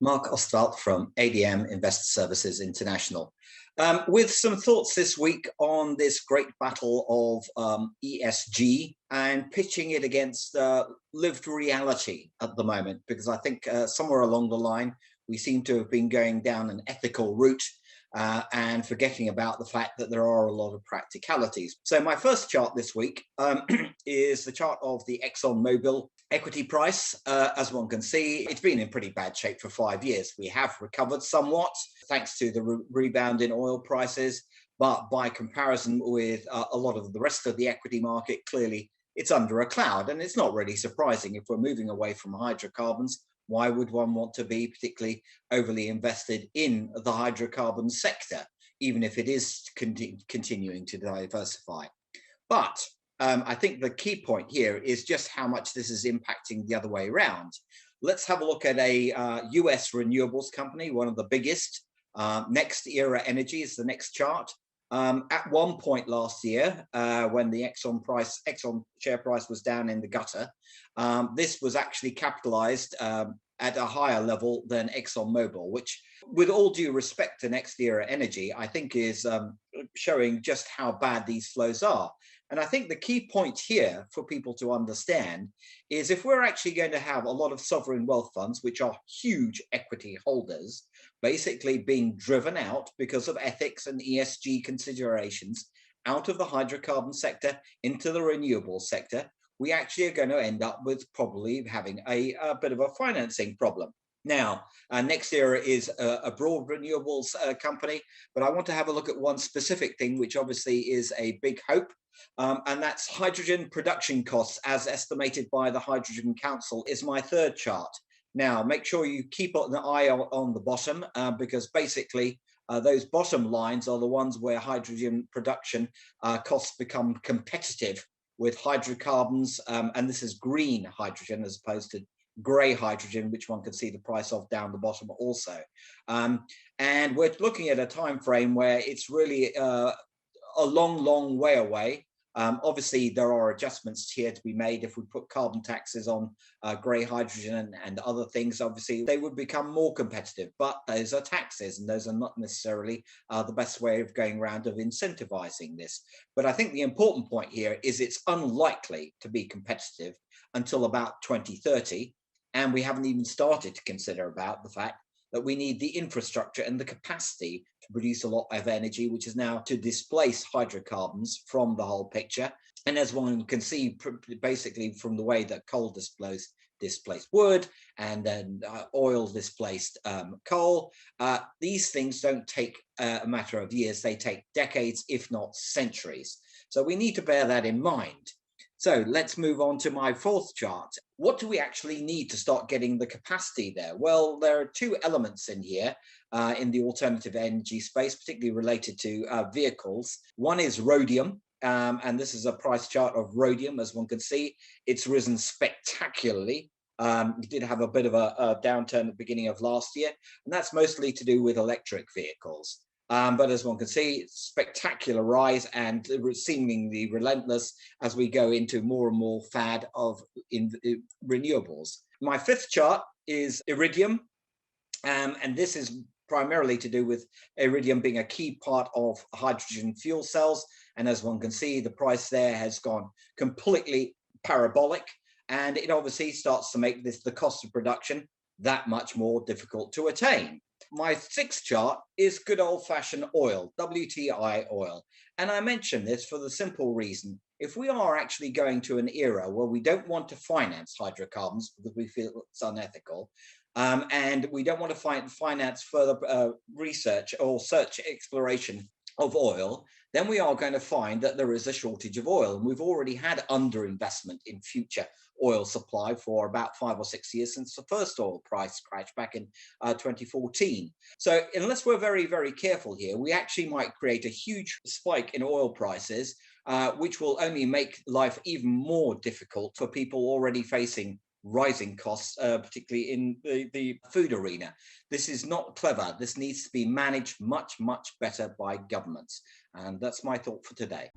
Marc from ADM Investor Services International, with some thoughts this week on this great battle of ESG and pitching it against lived reality at the moment, because I think somewhere along the line we seem to have been going down an ethical route and forgetting about the fact that there are a lot of practicalities. So my first chart this week is the chart of the Exxon Mobil equity price. As one can see, it's been in pretty bad shape for 5 years. We have recovered somewhat thanks to the rebound in oil prices, but by comparison with a lot of the rest of the equity market, clearly it's under a cloud. And it's not really surprising. If we're moving away from hydrocarbons, why would one want to be particularly overly invested in the hydrocarbon sector, even if it is continuing to diversify? But I think the key point here is just how much this is impacting the other way around. Let's have a look at a US renewables company, one of the biggest. Nextera Energy is the next chart. At one point last year, when the Exxon share price was down in the gutter, this was actually capitalized at a higher level than Exxon Mobil, which, with all due respect to Nextera Energy, I think is showing just how bad these flows are. And I think the key point here for people to understand is, if we're actually going to have a lot of sovereign wealth funds, which are huge equity holders, basically being driven out because of ethics and ESG considerations out of the hydrocarbon sector into the renewable sector, we actually are going to end up with probably having a bit of a financing problem. Now, Nextera is a broad renewables company, but I want to have a look at one specific thing, which obviously is a big hope, and that's hydrogen production costs as estimated by the Hydrogen Council is my third chart. Now, make sure you keep an eye on the bottom, because basically those bottom lines are the ones where hydrogen production costs become competitive with hydrocarbons, and this is green hydrogen as opposed to grey hydrogen, which one can see the price of down the bottom also. And we're looking at a time frame where it's really a long way away. Obviously, there are adjustments here to be made. If we put carbon taxes on grey hydrogen and other things, obviously they would become more competitive. But those are taxes, and those are not necessarily the best way of going around of incentivizing this. But I think the important point here is it's unlikely to be competitive until about 2030. And we haven't even started to consider about the fact that we need the infrastructure and the capacity to produce a lot of energy, which is now to displace hydrocarbons from the whole picture. And as one can see, basically from the way that coal displaced wood, and then oil displaced coal, these things don't take a matter of years, they take decades, if not centuries. So we need to bear that in mind. So let's move on to my fourth chart. What do we actually need to start getting the capacity there? Well, there are two elements in here in the alternative energy space, particularly related to vehicles. One is rhodium, and this is a price chart of rhodium. As one can see, it's risen spectacularly. We did have a bit of a downturn at the beginning of last year, and that's mostly to do with electric vehicles. But as one can see, spectacular rise and seemingly relentless as we go into more and more fad of renewables. My fifth chart is Iridium, and this is primarily to do with Iridium being a key part of hydrogen fuel cells. And as one can see, the price there has gone completely parabolic, and it obviously starts to make the cost of production that much more difficult to attain. My sixth chart is good old-fashioned oil, WTI oil. And I mention this for the simple reason, if we are actually going to an era where we don't want to finance hydrocarbons because we feel it's unethical, and we don't want to finance further research or search exploration of oil, then we are going to find that there is a shortage of oil. And we've already had underinvestment in future oil supply for about 5 or 6 years since the first oil price crash back in 2014. So unless we're very careful here, we actually might create a huge spike in oil prices, which will only make life even more difficult for people already facing rising costs, particularly in the food arena. This is not clever. This needs to be managed much better by governments. And that's my thought for today.